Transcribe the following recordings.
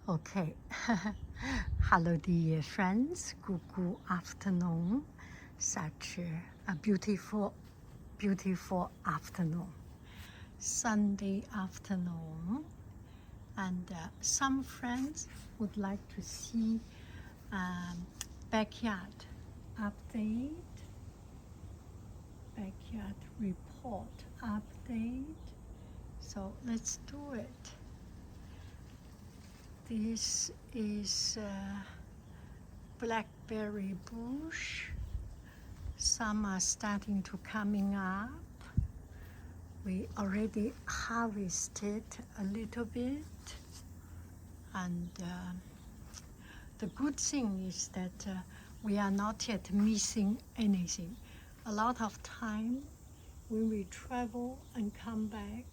Okay. Hello, dear friends. Good afternoon. Such a beautiful, beautiful afternoon. Sunday afternoon. And some friends would like to see backyard update, backyard report update. So let's do it. This is blackberry bush. Some are starting to coming up. We already harvested a little bit, and the good thing is that we are not yet missing anything. A lot of time when we travel and come back,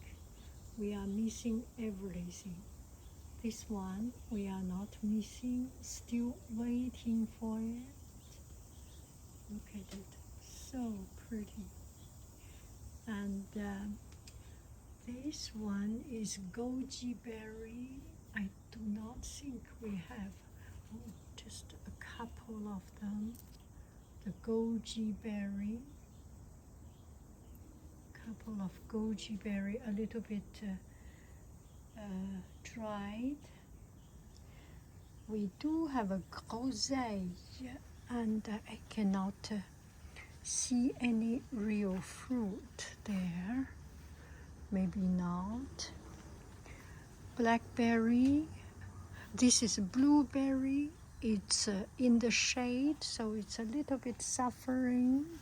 we are missing everything. This one we are not missing, still waiting for it. Look at it, so pretty. And this one is goji berry. I do not think we have, just a couple of them. The goji berry, couple of goji berry, a little bit dried. We do have a groseille, and I cannot see any real fruit there. Maybe not. Blackberry. This is blueberry. It's in the shade, so it's a little bit suffering.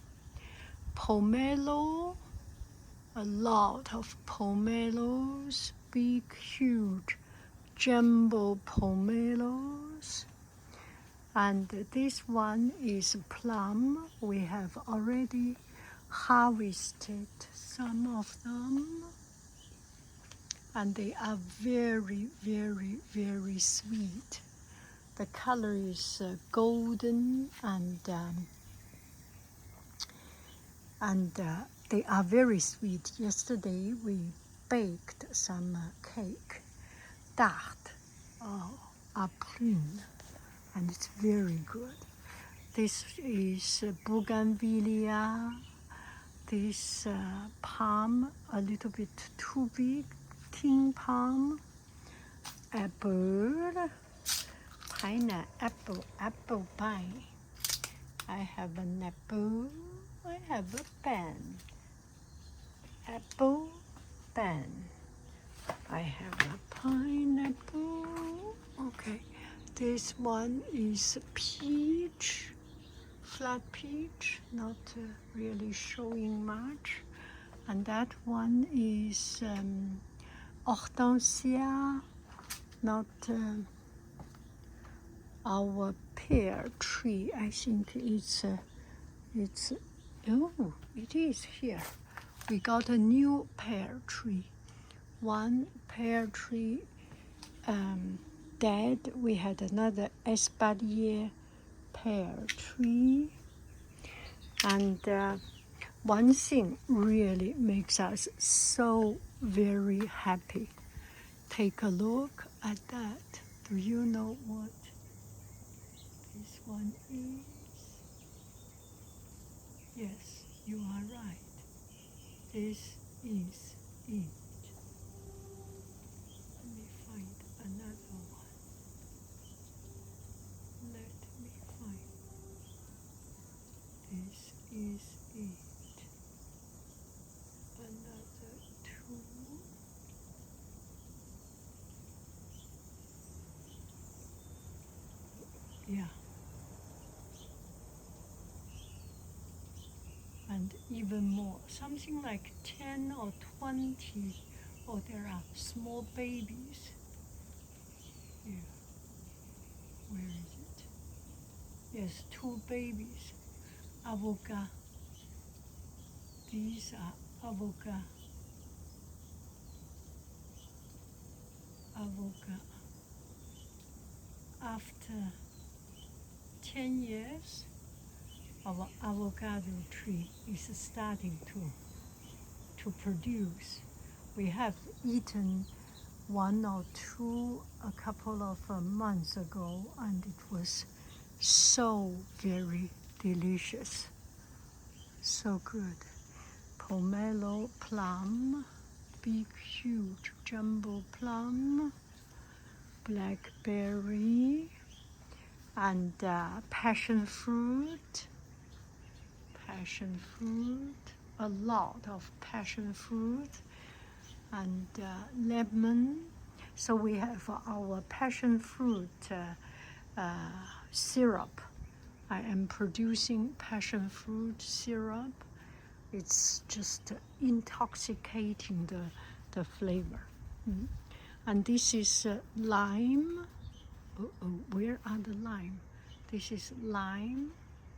Pomelo. A lot of pomelos. Big, huge, jumbo pomelos. And this one is plum. We have already harvested some of them, and they are very, very, very sweet. The color is golden, and they are very sweet. Yesterday we baked some cake, tarte à prune, and it's very good. This is bougainvillea. This palm, a little bit too big, tin palm. Apple, pineapple, apple pie. I have an apple. I have a pen. Apple, pen. I have a pineapple. Okay, this one is peach, flat peach, not really showing much. And that one is hortensia, not our pear tree. I think it's oh, it is here. We got a new pear tree. One pear tree dead. We had another espalier pear tree. And one thing really makes us so very happy. Take a look at that. Do you know what this one is? Yes, you are right. This is it. Let me find another one. Let me find. This is it. Another two. Yeah. And even more, something like 10 or 20, or there are small babies. Here. Where is it? Yes, two babies. Avocado. These are avocado. Avocado. After 10 years, our avocado tree is starting to produce. We have eaten one or two a couple of months ago, and it was so very delicious, so good. Pomelo plum, big huge jumbo plum, blackberry, and passion fruit, a lot of passion fruit, and lemon. So we have our passion fruit syrup. I am producing passion fruit syrup. It's just intoxicating, the flavor. And this is lime. Where are the lime? This is lime,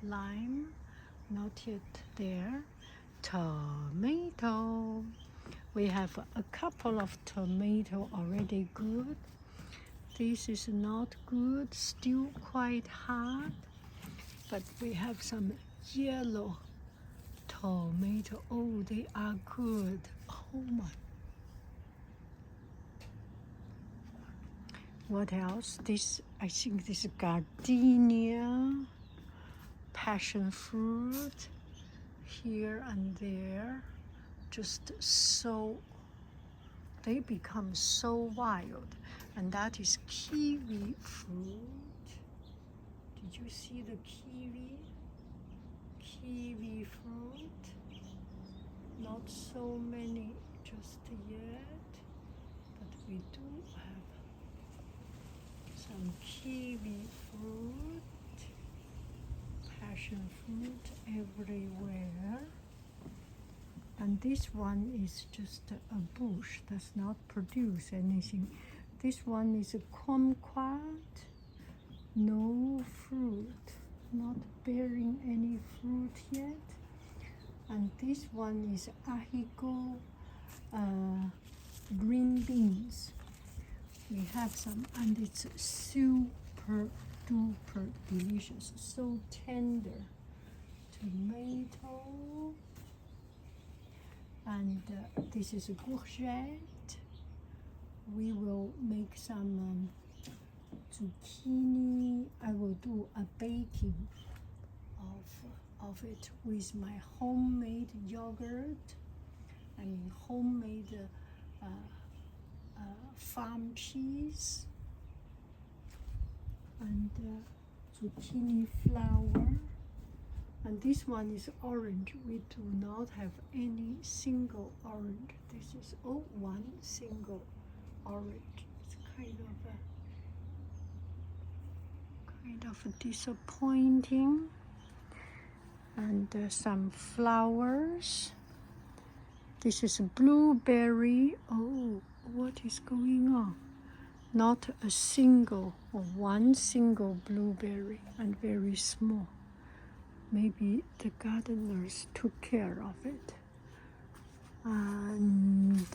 not yet there. Tomato. We have a couple of tomato already good. This is not good, still quite hard. But we have some yellow tomato. Oh, they are good. Oh my. What else? This, I think this is gardenia, passion fruit, here and there. Just so, they become so wild. And that is kiwi fruit. Did you see the kiwi? Kiwi fruit. Not so many just yet, but we do have some kiwi fruit, passion fruit everywhere. And this one is just a bush, does not produce anything. This one is a kumquat, no fruit, not bearing any fruit yet. And this one is ahiko green beans. We have some, and it's super duper delicious, so tender. Tomato, and this is a courgette. We will make some zucchini. I will do a baking of it with my homemade yogurt. I mean homemade farm cheese, and zucchini flour. And this one is orange. We do not have any single orange. This is one single orange. It's kind of disappointing. And some flowers. This is a blueberry. Oh, what is going on? Not a single, or one single blueberry, and very small. Maybe the gardeners took care of it. And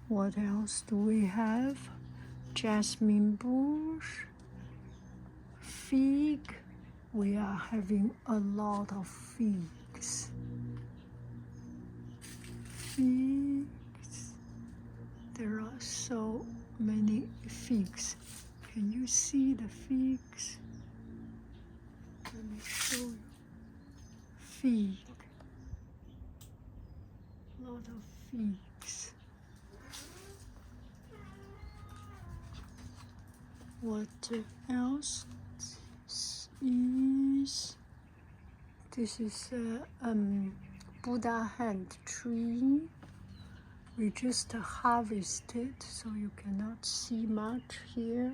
what else do we have? Jasmine bush, fig. We are having a lot of figs. Figs. There are so many figs. Can you see the figs? Let me show you. Fig. A lot of figs. What else is? This is a Buddha hand tree. We just harvested, so you cannot see much here.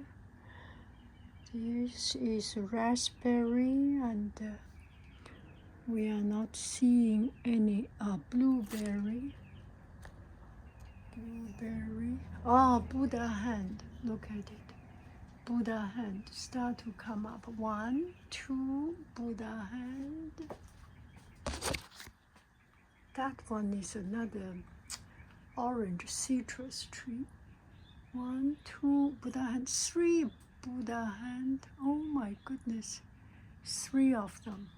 This is raspberry, and we are not seeing any blueberry. Blueberry. Oh, Buddha hand. Look at it. Buddha hand start to come up. 1, 2, Buddha hand. That one is another orange citrus tree. 1, 2, Buddha hand. 3 Buddha hand. Oh my goodness. 3 of them.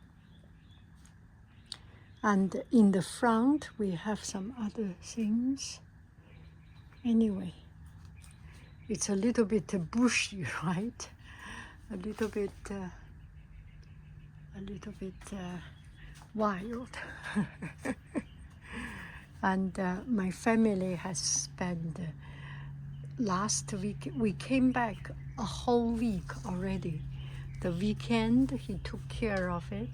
And in the front, we have some other things. Anyway, it's a little bit bushy, right? A little bit wild. And my family has spent last week, we came back a whole week already. The weekend, he took care of it.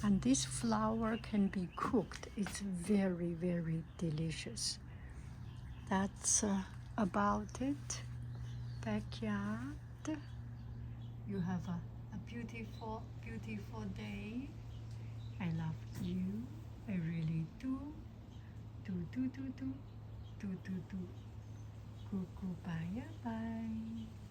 And this flower can be cooked. It's very, very delicious. That's about it. Backyard. You have a beautiful, beautiful day. I love you. I really do. Do, do, do, do. Do, do, do. Goodbye, bye.